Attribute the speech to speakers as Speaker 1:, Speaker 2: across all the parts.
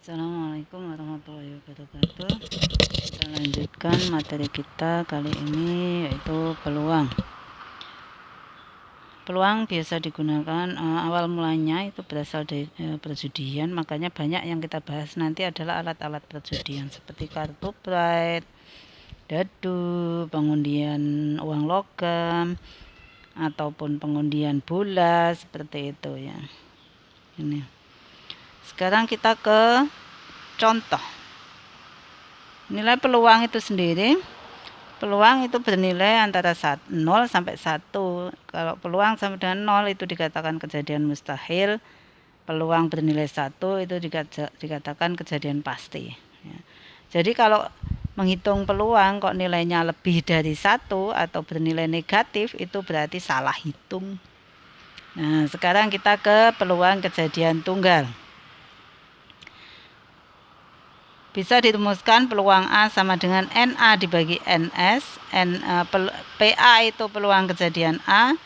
Speaker 1: Assalamualaikum warahmatullahi wabarakatuh. Kita lanjutkan materi kita kali ini, yaitu peluang. Peluang biasa digunakan awal mulanya itu berasal dari perjudian, makanya banyak yang kita bahas nanti adalah alat-alat perjudian seperti kartu pride, dadu, pengundian uang logam, ataupun pengundian bola, seperti itu ya. Ini. Sekarang kita ke contoh. Nilai peluang itu sendiri, peluang itu bernilai antara 0 sampai 1. Kalau peluang sama dengan 0 itu dikatakan kejadian mustahil. Peluang bernilai 1 itu dikatakan kejadian pasti. Ya. Jadi kalau menghitung peluang kok nilainya lebih dari 1 atau bernilai negatif, itu berarti salah hitung. Nah, sekarang kita ke peluang kejadian tunggal. Bisa dirumuskan peluang A sama dengan NA dibagi NS. PA itu peluang kejadian A,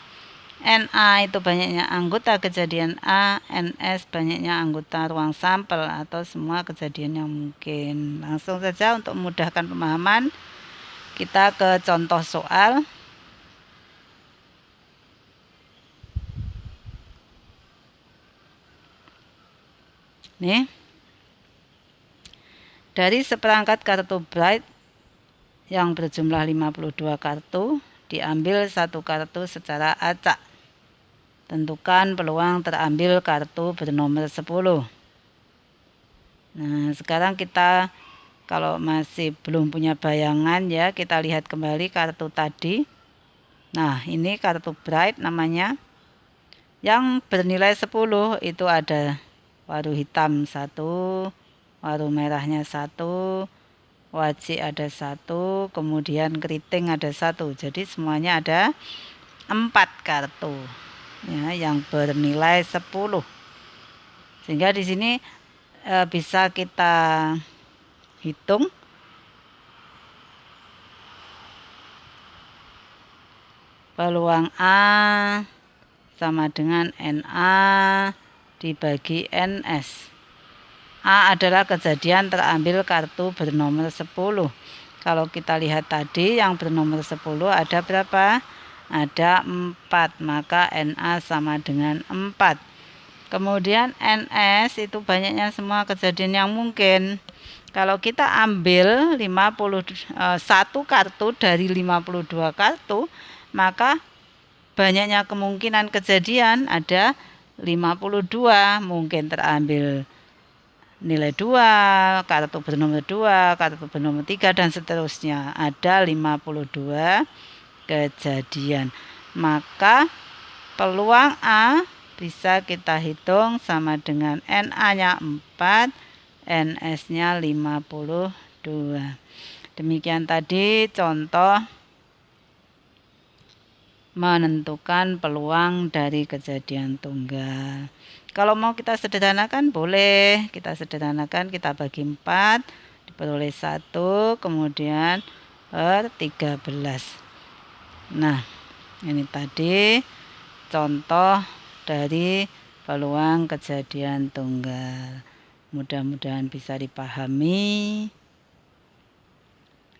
Speaker 1: NA itu banyaknya anggota kejadian A, NS banyaknya anggota ruang sampel atau semua kejadian yang mungkin. Langsung saja untuk memudahkan pemahaman, kita ke contoh soal. Nih. Dari seperangkat kartu Bright yang berjumlah 52 kartu, diambil satu kartu secara acak. Tentukan peluang terambil kartu bernomor 10. Nah, sekarang kita kalau masih belum punya bayangan ya, kita lihat kembali kartu tadi. Nah, ini kartu Bright namanya. Yang bernilai 10 itu ada waru hitam 1, waru merahnya 1, wajik ada 1, kemudian keriting ada 1. Jadi semuanya ada 4 kartu ya, yang bernilai 10. Sehingga di sini bisa kita hitung peluang A sama dengan NA dibagi NS. A adalah kejadian terambil kartu bernomor 10. Kalau kita lihat tadi yang bernomor 10 ada berapa? Ada 4, maka NA sama dengan 4. Kemudian NS itu banyaknya semua kejadian yang mungkin. Kalau kita ambil 51 kartu dari 52 kartu, maka banyaknya kemungkinan kejadian ada 52, mungkin terambil nilai 2, kartu bernomor 2, kartu bernomor 3, dan seterusnya. Ada 52 kejadian. Maka peluang A bisa kita hitung sama dengan NA-nya 4, NS-nya 52. Demikian tadi contoh menentukan peluang dari kejadian tunggal. Kalau mau kita sederhanakan boleh, kita sederhanakan, kita bagi 4, diperoleh 1, kemudian per 13. Nah, ini tadi contoh dari peluang kejadian tunggal. Mudah-mudahan bisa dipahami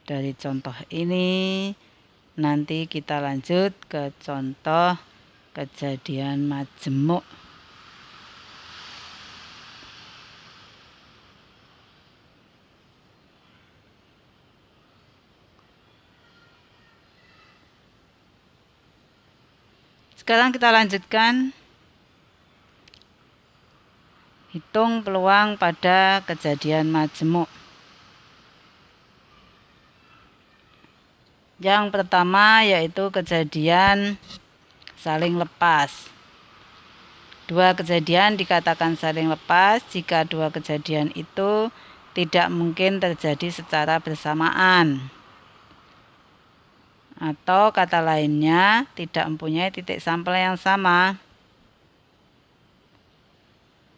Speaker 1: dari contoh ini. Nanti kita lanjut ke contoh kejadian majemuk. Sekarang kita lanjutkan hitung peluang pada kejadian majemuk. Yang pertama yaitu kejadian saling lepas. Dua kejadian dikatakan saling lepas jika dua kejadian itu tidak mungkin terjadi secara bersamaan. Atau kata lainnya, tidak mempunyai titik sampel yang sama.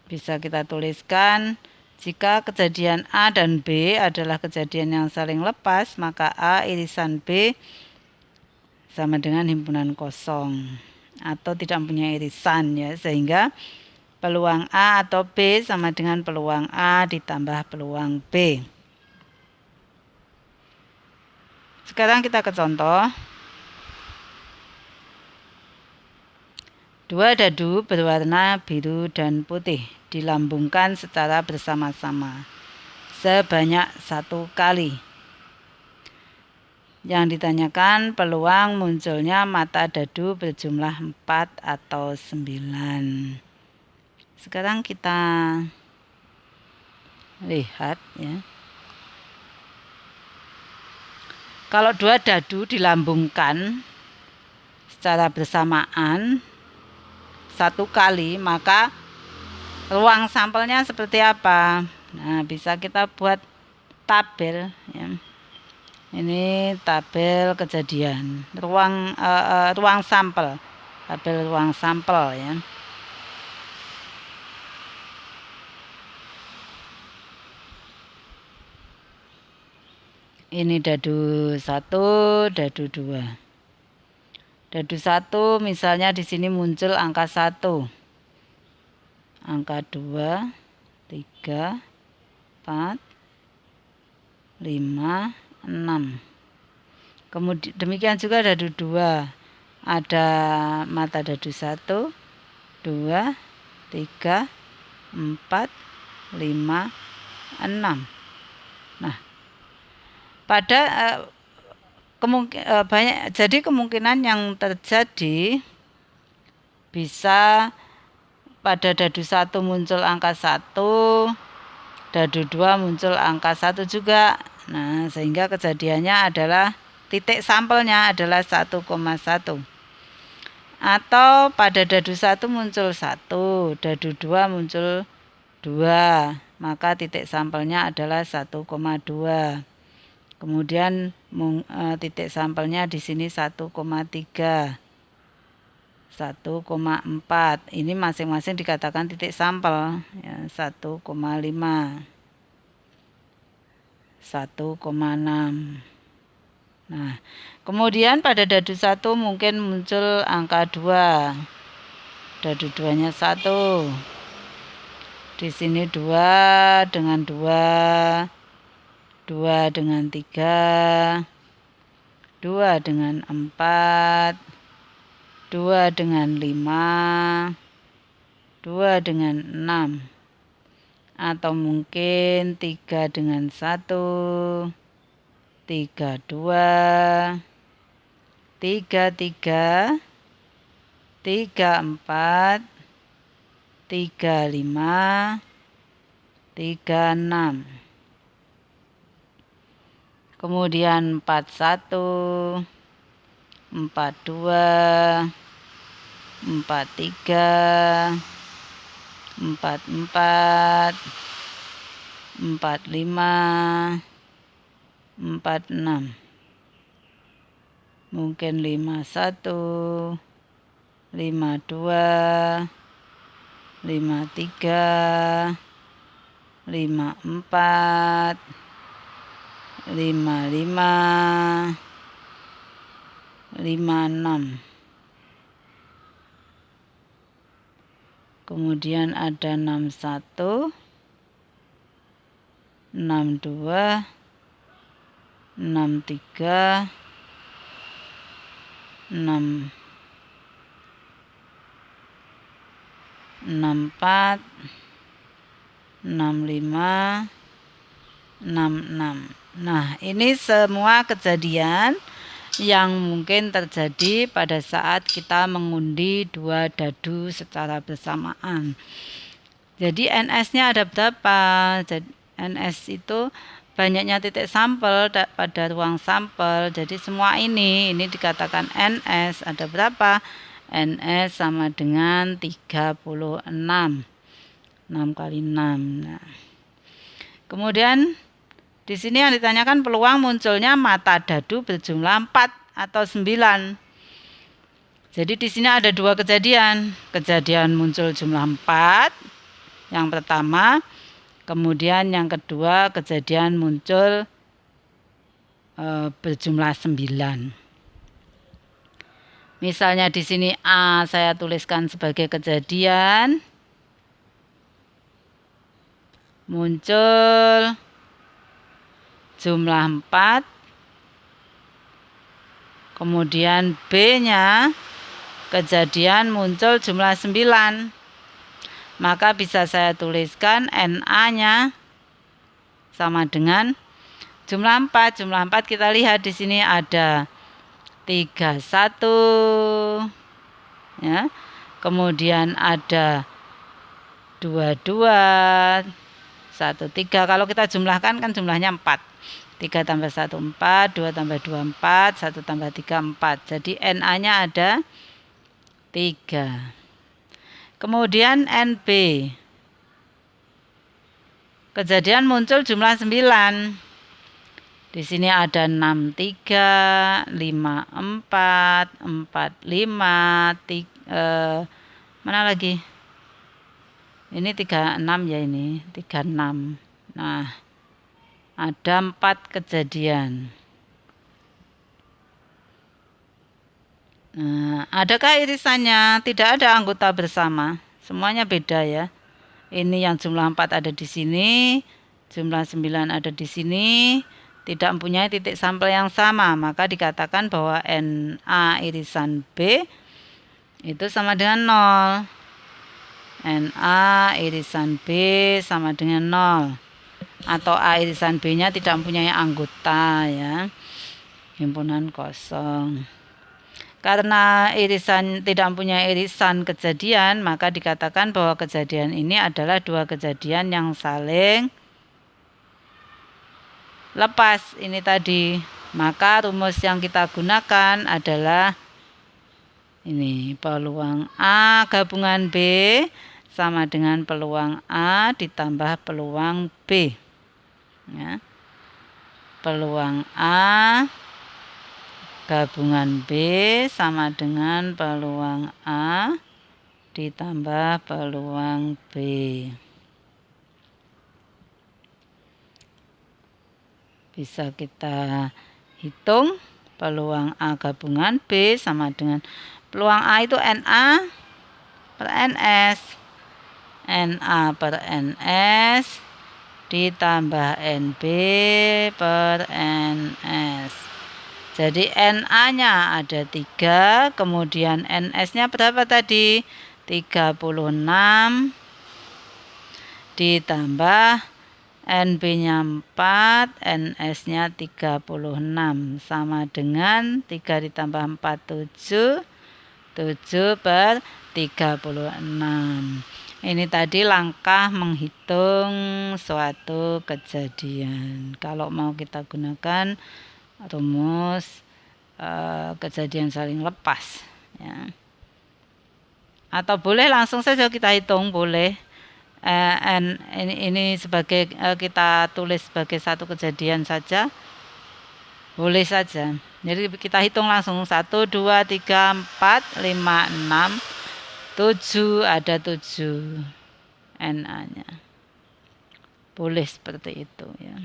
Speaker 1: Bisa kita tuliskan, jika kejadian A dan B adalah kejadian yang saling lepas, maka A irisan B sama dengan himpunan kosong atau tidak mempunyai irisan ya, sehingga Peluang A atau B sama dengan peluang A ditambah peluang B. Sekarang kita ke contoh. 2 dadu berwarna biru dan putih dilambungkan secara bersama-sama sebanyak 1 kali. Yang ditanyakan peluang munculnya mata dadu berjumlah 4 atau 9. Sekarang kita lihat ya. Kalau 2 dadu dilambungkan secara bersamaan 1 kali, maka ruang sampelnya seperti apa? Nah, bisa kita buat tabel ya. Ini tabel kejadian ruang sampel, tabel ruang sampel ya. Ini dadu 1, dadu 2. Dadu 1 misalnya di sini muncul angka 1. Angka 2, 3, 4, 5, 6. Kemudian demikian juga dadu 2. Ada mata dadu 1, 2, 3, 4, 5, 6. Nah, pada jadi kemungkinan yang terjadi bisa pada dadu 1 muncul angka 1, dadu 2 muncul angka 1 juga. Nah, sehingga kejadiannya adalah titik sampelnya adalah 1,1. Atau pada dadu 1 muncul 1, dadu 2 muncul 2, maka titik sampelnya adalah 1,2. Kemudian titik sampelnya di sini 1,3, 1,4. Ini masing-masing dikatakan titik sampel ya, 1,5. 1,6. Nah, kemudian pada dadu 1 mungkin muncul angka 2. Dadu 2-nya 1. Di sini 2 dengan 2, 2 dengan 3, 2 dengan 4, 2 dengan 5, 2 dengan 6. Atau mungkin 3 dengan 1, 3, 2, 3, 3, 3, 4, 3, 5, 3, 6. Kemudian 4, 1, 4, 2, 4, 3, 4, 4, 4, 5, 4, 6. Mungkin 5, 1, 5, 2, 5, 3, 5, 4, 5, 5, 5, 6. Kemudian ada 6, 1, 6, 2, 6, 3, 6, 4, 6, 5, 6, 6. Nah, ini semua kejadian yang mungkin terjadi pada saat kita mengundi 2 dadu secara bersamaan. Jadi NS-nya ada berapa? Jadi NS itu banyaknya titik sampel pada ruang sampel. Jadi semua ini dikatakan NS. Ada berapa? NS sama dengan 36. 6 kali 6. Nah, kemudian di sini yang ditanyakan peluang munculnya mata dadu berjumlah 4 atau 9. Jadi di sini ada 2 kejadian. Kejadian muncul jumlah 4 yang pertama, kemudian yang kedua kejadian muncul berjumlah 9. Misalnya di sini A saya tuliskan sebagai kejadian, muncul jumlah 4, kemudian B-nya kejadian muncul jumlah 9. Maka bisa saya tuliskan NA-nya sama dengan jumlah 4. Jumlah 4 kita lihat di sini ada 31 ya. Kemudian ada 22, 13. Kalau kita jumlahkan kan jumlahnya 4. 3 tambah 1 4, 2 tambah 2 4, 1 tambah 3 4. Jadi NA-nya ada 3. Kemudian NB. Kejadian muncul jumlah 9. Di sini ada 6 3, 5 4, 4 5, mana lagi? Ini 36 ya ini, 36. Nah, ada 4 kejadian. Nah, adakah irisannya? Tidak ada anggota bersama. Semuanya beda ya. Ini yang jumlah 4 ada di sini, jumlah 9 ada di sini, tidak mempunyai titik sampel yang sama. Maka dikatakan bahwa NA irisan B itu sama dengan 0. NA irisan B sama dengan 0. Atau A irisan B-nya tidak mempunyai anggota ya. Himpunan kosong. Karena irisan tidak mempunyai irisan kejadian, maka dikatakan bahwa kejadian ini adalah 2 kejadian yang saling lepas ini tadi. Maka rumus yang kita gunakan adalah ini, peluang A gabungan B sama dengan peluang A ditambah peluang B ya. Peluang A gabungan B sama dengan peluang A ditambah peluang B. Bisa kita hitung peluang A gabungan B sama dengan peluang A itu NA per NS. NA per NS ditambah NB per NS. Jadi NA-nya ada 3, kemudian NS-nya berapa tadi? 36 ditambah NB-nya 4, NS-nya 36 sama dengan 3 ditambah 4 7, 7 per 36. Ini tadi langkah menghitung suatu kejadian. Kalau mau kita gunakan rumus kejadian saling lepas ya. Atau boleh langsung saja kita hitung, boleh. Ini sebagai kita tulis sebagai satu kejadian saja, boleh saja. Jadi kita hitung langsung 1 2 3 4 5 6 7, ada 7 NA-nya. Boleh seperti itu ya.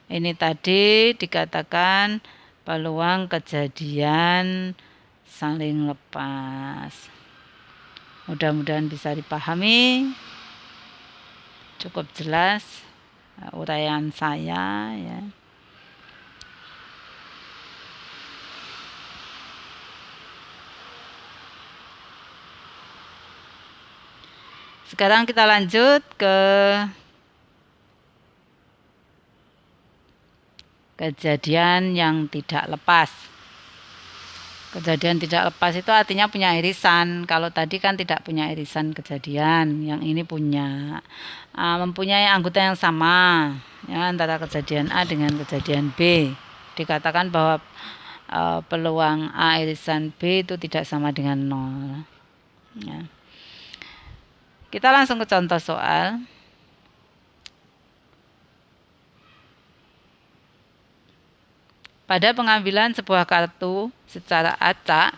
Speaker 1: Ini tadi dikatakan peluang kejadian saling lepas. Mudah-mudahan bisa dipahami. Cukup jelas uraian saya ya. Sekarang kita lanjut ke kejadian yang tidak lepas. Kejadian tidak lepas itu artinya punya irisan. Kalau tadi kan tidak punya irisan kejadian, yang ini punya. Mempunyai anggota yang sama ya, antara kejadian A dengan kejadian B. Dikatakan bahwa peluang A irisan B itu tidak sama dengan 0 ya. Kita langsung ke contoh soal. Pada pengambilan sebuah kartu secara acak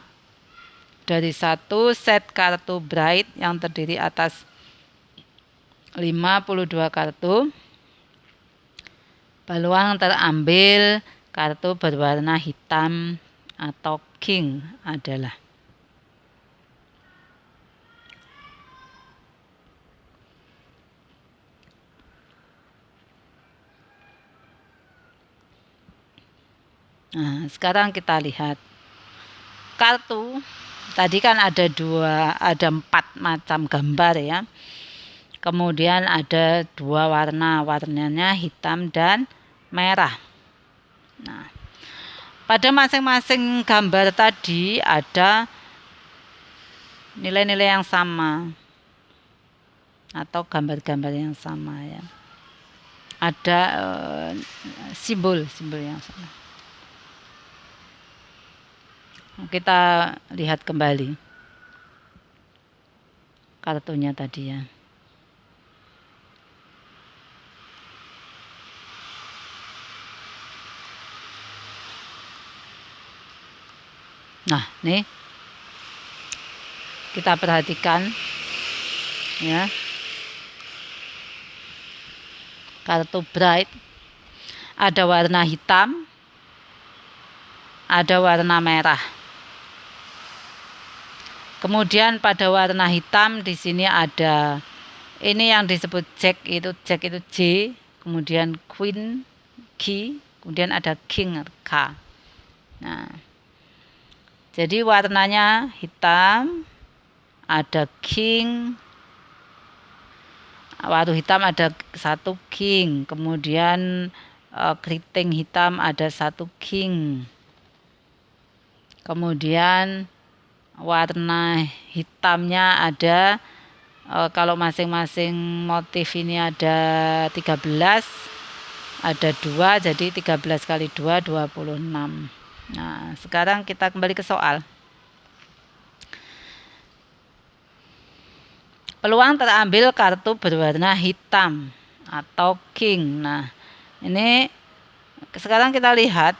Speaker 1: dari satu set kartu Bright yang terdiri atas 52 kartu, peluang terambil kartu berwarna hitam atau king adalah Nah, sekarang kita lihat kartu. Tadi kan ada 4 macam gambar ya. Kemudian ada 2 warna, warnanya hitam dan merah. Nah, pada masing-masing gambar tadi ada nilai-nilai yang sama atau gambar-gambar yang sama ya. Ada simbol-simbol yang sama. Kita lihat kembali kartunya tadi ya. Nah, nih kita perhatikan ya. Kartu bright ada warna hitam, ada warna merah. Kemudian pada warna hitam di sini ada ini yang disebut Jack itu J, kemudian Queen K, kemudian ada King K. Nah, jadi warnanya hitam, ada King, warna hitam ada 1 King, kemudian keriting hitam ada 1 King, kemudian warna hitamnya ada kalau masing-masing motif ini ada 13, ada 2, jadi 13 kali 2 26. Nah, sekarang kita kembali ke soal. Peluang terambil kartu berwarna hitam atau king. Nah, ini sekarang kita lihat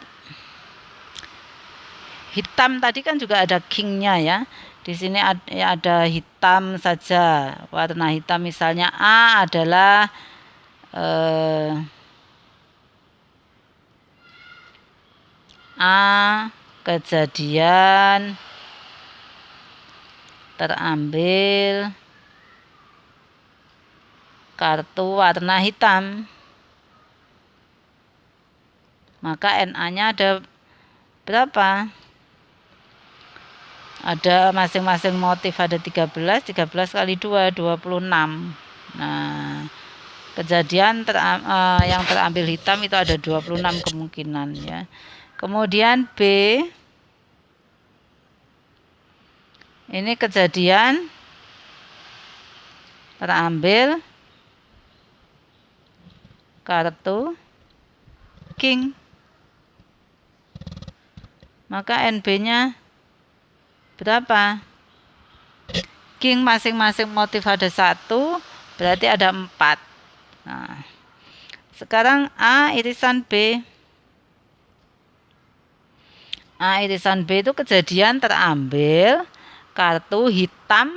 Speaker 1: hitam tadi kan juga ada kingnya ya. Di sini ada hitam saja, warna hitam misalnya A adalah A kejadian terambil kartu warna hitam, maka NA-nya ada berapa? Ada masing-masing motif ada 13 kali 2 26. Nah, kejadian yang terambil hitam itu ada 26 kemungkinan ya. Kemudian B, ini kejadian terambil kartu king, maka NB-nya berapa? King masing-masing motif ada 1, berarti ada 4. Nah, sekarang A irisan B. A irisan B itu kejadian terambil kartu hitam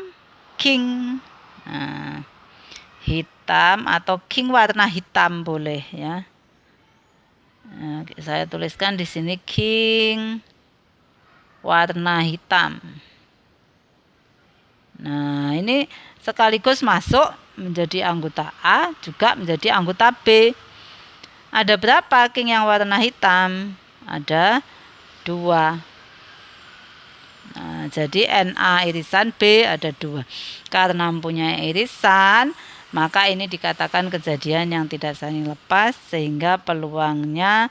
Speaker 1: king. Nah, hitam atau king warna hitam boleh ya. Nah, saya tuliskan di sini king warna hitam. Nah, ini sekaligus masuk menjadi anggota A, juga menjadi anggota B. Ada berapa king yang warna hitam? Ada 2. Nah, jadi NA irisan B ada 2. Karena mempunyai irisan, maka ini dikatakan kejadian yang tidak saling lepas, sehingga peluangnya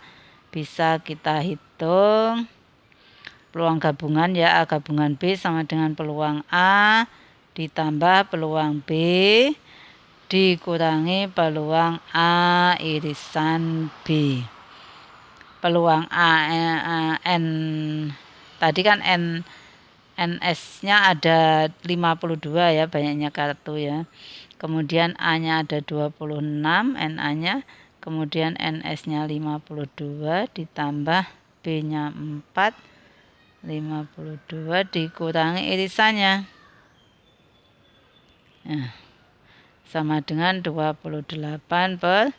Speaker 1: bisa kita hitung. Peluang gabungan ya, A gabungan B sama dengan peluang A ditambah peluang B dikurangi peluang A irisan B. Peluang N tadi kan NS-nya ada 52 ya, banyaknya kartu ya. Kemudian A-nya ada 26, NA-nya, kemudian NS-nya 52 ditambah B-nya 4, 52 dikurangi irisannya. Nah, sama dengan 28/52.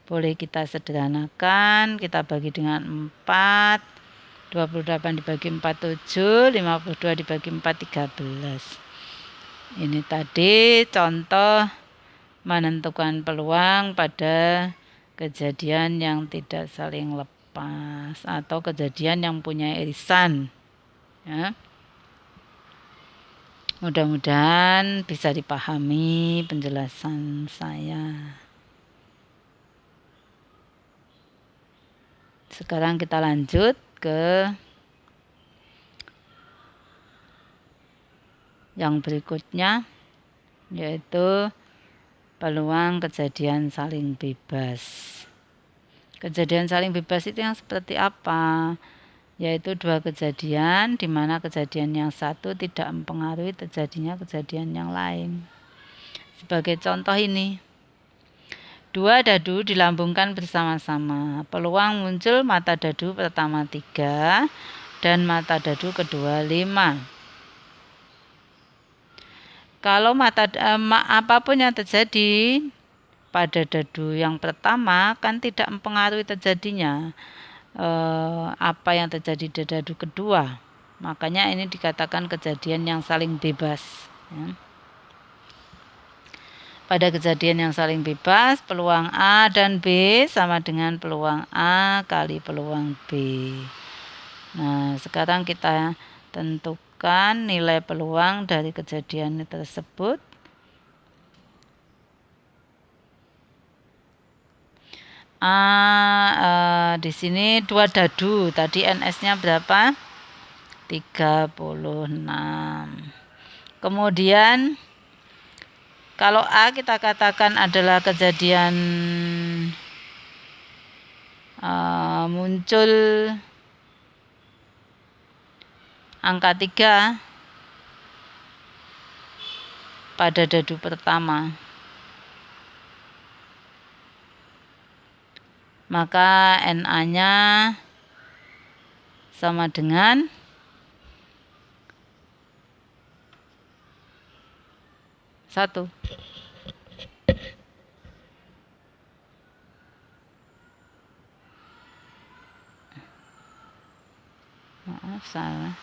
Speaker 1: Boleh kita sederhanakan, kita bagi dengan 4. 28 dibagi 4 7, 52 dibagi 4 13. Ini tadi contoh menentukan peluang pada kejadian yang tidak saling lepas atau kejadian yang punya irisan, ya. Mudah-mudahan bisa dipahami penjelasan saya. Sekarang kita lanjut ke yang berikutnya, yaitu peluang kejadian saling bebas. Kejadian saling bebas itu yang seperti apa? Yaitu dua kejadian di mana kejadian yang satu tidak mempengaruhi terjadinya kejadian yang lain. Sebagai contoh ini, dua dadu dilambungkan bersama-sama. Peluang muncul mata dadu pertama 3 dan mata dadu kedua 5. Kalau apapun yang terjadi pada dadu yang pertama kan tidak mempengaruhi terjadinya apa yang terjadi di dadu kedua. Makanya ini dikatakan kejadian yang saling bebas, ya. Pada kejadian yang saling bebas, peluang A dan B sama dengan peluang A kali peluang B. Nah, sekarang kita tentukan nilai peluang dari kejadian tersebut. Di sini 2 dadu, tadi NS-nya berapa? 36. Kemudian kalau A kita katakan adalah kejadian muncul angka 3 pada dadu pertama, maka NA-nya sama dengan 1. Maaf, salah.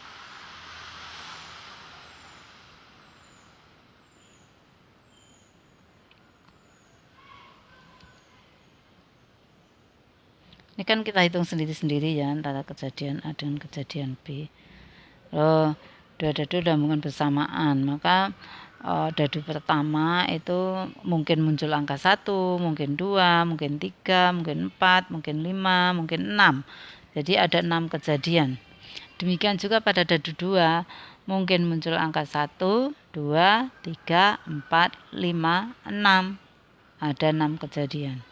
Speaker 1: Ini kan kita hitung sendiri-sendiri ya antara kejadian A dengan kejadian B. Kalau dua dadu dilambungkan bersamaan, maka dadu pertama itu mungkin muncul angka 1, mungkin 2, mungkin 3, mungkin 4, mungkin 5, mungkin 6. Jadi ada 6 kejadian. Demikian juga pada dadu 2, mungkin muncul angka 1, 2, 3, 4, 5, 6. Ada 6 kejadian.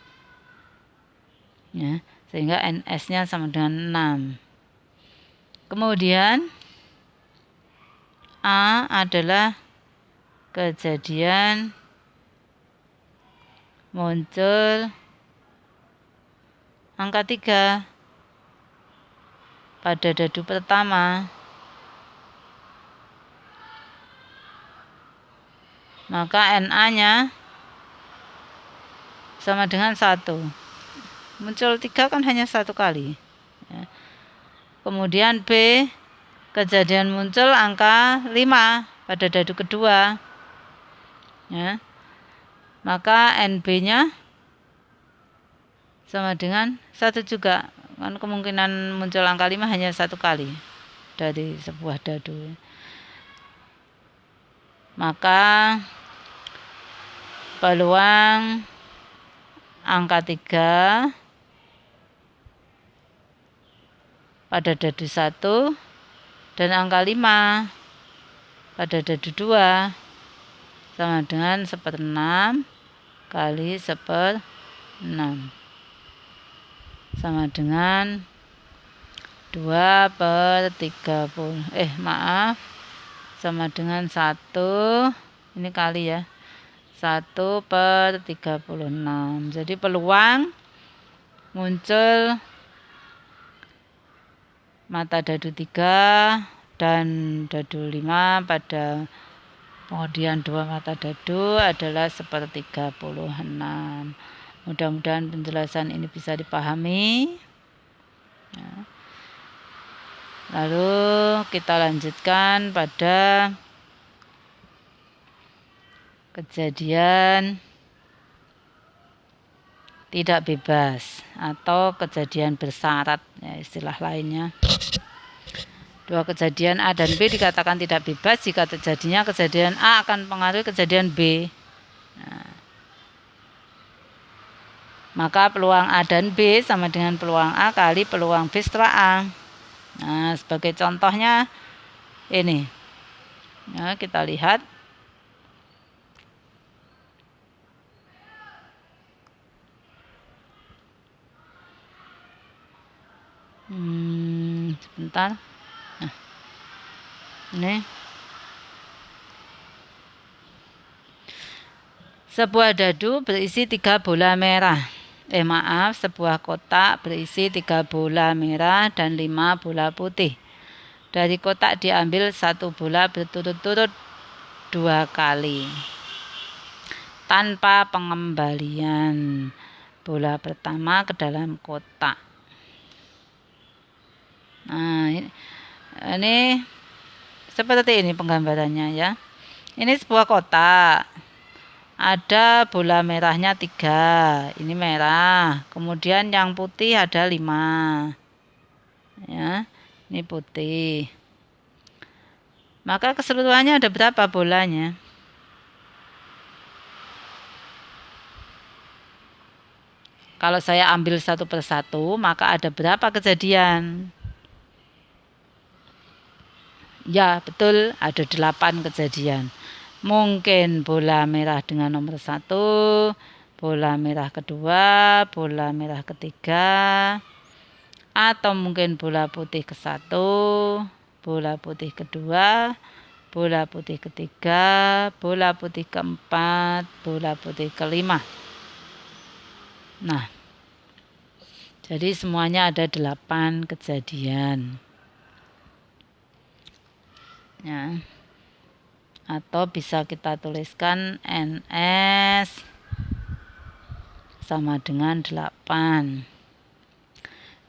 Speaker 1: Ya, sehingga NS-nya sama dengan 6. Kemudian A adalah kejadian muncul angka 3 pada dadu pertama, maka NA-nya sama dengan 1. Muncul 3 kan hanya 1 kali, ya. Kemudian B, kejadian muncul angka 5 pada dadu kedua, ya. Maka NB-nya sama dengan 1 juga. Kan kemungkinan muncul angka 5 hanya 1 kali dari sebuah dadu. Maka peluang angka 3 pada dadu 1 dan angka 5 pada dadu 2 sama dengan 1/6 kali 1/6 sama dengan 2/30. Sama dengan 1, ini kali ya, 1/36. Jadi peluang muncul mata dadu 3 dan dadu 5 pada kemudian 2 mata dadu adalah 1/36. Mudah-mudahan penjelasan ini bisa dipahami, ya. Lalu kita lanjutkan pada kejadian tidak bebas atau kejadian bersyarat, ya, istilah lainnya. Dua kejadian A dan B dikatakan tidak bebas jika terjadinya kejadian A akan mempengaruhi kejadian B. Nah, maka peluang A dan B sama dengan peluang A kali peluang B setelah A. Nah, sebagai contohnya ini. Nah, kita lihat. Sebentar. Nah, ini sebuah dadu berisi 3 bola merah. Sebuah kotak berisi 3 bola merah dan 5 bola putih. Dari kotak diambil 1 bola berturut-turut 2 kali tanpa pengembalian bola pertama ke dalam kotak. Nah, ini seperti ini penggambarannya, ya. Ini sebuah kotak. Ada bola merahnya 3. Ini merah. Kemudian yang putih ada 5. Ya, ini putih. Maka keseluruhannya ada berapa bolanya? Kalau saya ambil satu persatu, maka ada berapa kejadian? Ya, betul, ada 8 kejadian. Mungkin bola merah dengan nomor 1, bola merah kedua, bola merah ketiga, atau mungkin bola putih ke-1, bola putih kedua, bola putih ketiga, bola putih keempat, bola putih kelima. Nah, jadi semuanya ada 8 kejadian. Ya. Atau bisa kita tuliskan NS sama dengan 8.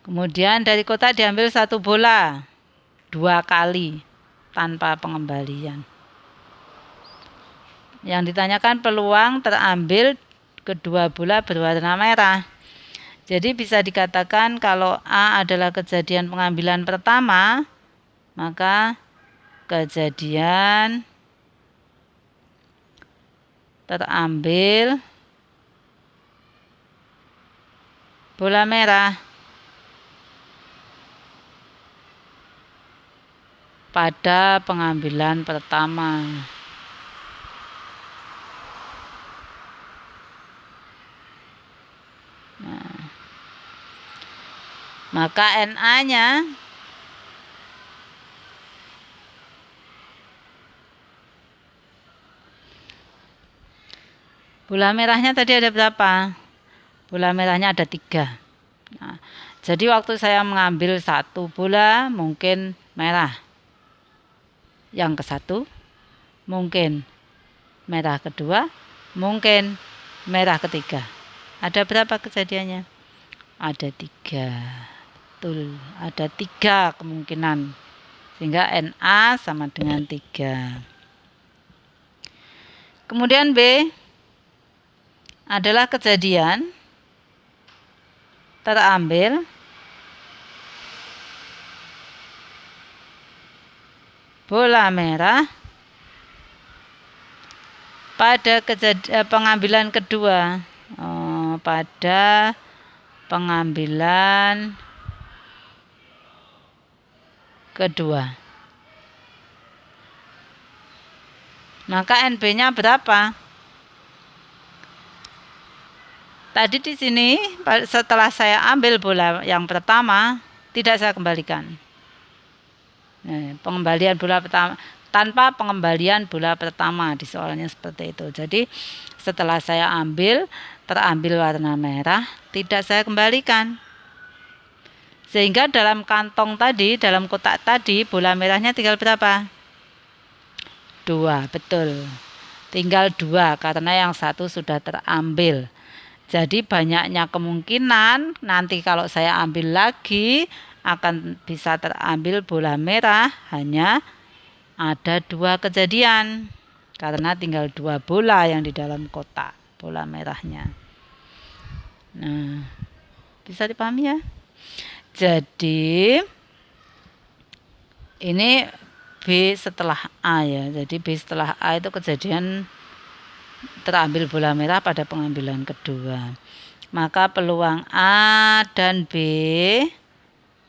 Speaker 1: Kemudian dari kotak diambil 1 bola 2 kali tanpa pengembalian. Yang ditanyakan peluang terambil kedua bola berwarna merah. Jadi bisa dikatakan kalau A adalah kejadian pengambilan pertama, maka kejadian terambil bola merah pada pengambilan pertama. Nah, maka NA-nya bola merahnya tadi ada berapa? Bola merahnya ada 3. Nah, jadi waktu saya mengambil 1 bola mungkin merah. Yang ke-1 mungkin merah kedua, mungkin merah ketiga. Ada berapa kejadiannya? Ada 3. Betul, ada 3 kemungkinan. Sehingga NA sama dengan 3. Kemudian B adalah kejadian terambil bola merah pada pengambilan kedua. Pada pengambilan kedua. Maka NB-nya berapa? Tadi di sini setelah saya ambil bola yang pertama tidak saya kembalikan. Pengembalian bola pertama tanpa pengembalian bola pertama di soalnya seperti itu. Jadi setelah saya terambil warna merah tidak saya kembalikan. Sehingga dalam kantong tadi, dalam kotak tadi bola merahnya tinggal berapa? 2, betul. Tinggal 2 karena yang 1 sudah terambil. Jadi banyaknya kemungkinan nanti kalau saya ambil lagi akan bisa terambil bola merah hanya ada 2 kejadian. Karena tinggal 2 bola yang di dalam kotak bola merahnya. Nah, bisa dipahami ya. Jadi ini B setelah A ya. Jadi B setelah A itu kejadian terambil bola merah pada pengambilan kedua. Maka peluang A dan B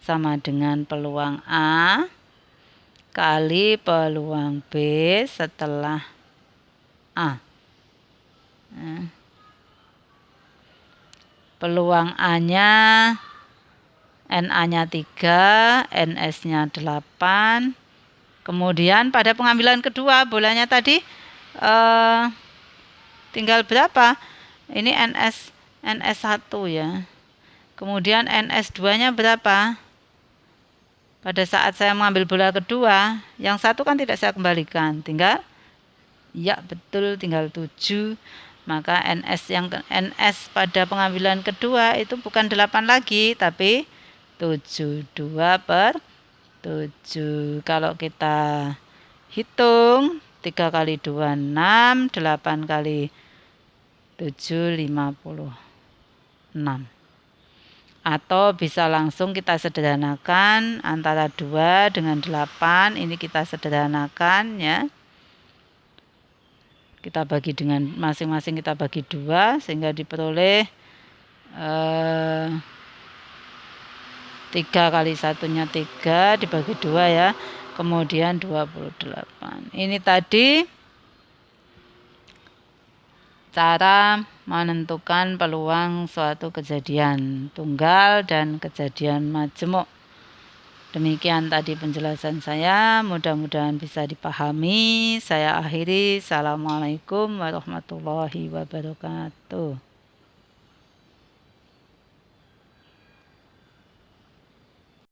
Speaker 1: sama dengan peluang A kali peluang B setelah A. Nah, peluang A-nya NA-nya 3, NS-nya 8. Kemudian pada pengambilan kedua bolanya tadi tinggal berapa? Ini NS1 ya. Kemudian NS2-nya berapa? Pada saat saya mengambil bola kedua, yang satu kan tidak saya kembalikan, tinggal ya betul tinggal 7. Maka NS pada pengambilan kedua itu bukan 8 lagi tapi 7. 2 per 7. Kalau kita hitung 3 kali 2 6, 8 kali 7 56. Atau bisa langsung kita sederhanakan antara 2 dengan 8. Ini kita sederhanakan ya. Kita bagi dengan masing-masing kita bagi 2 sehingga diperoleh 3 kali 1-nya 3 dibagi 2 ya. Kemudian 28. Ini tadi cara menentukan peluang suatu kejadian tunggal dan kejadian majemuk. Demikian tadi penjelasan saya, mudah-mudahan bisa dipahami. Saya akhiri. Assalamualaikum warahmatullahi wabarakatuh.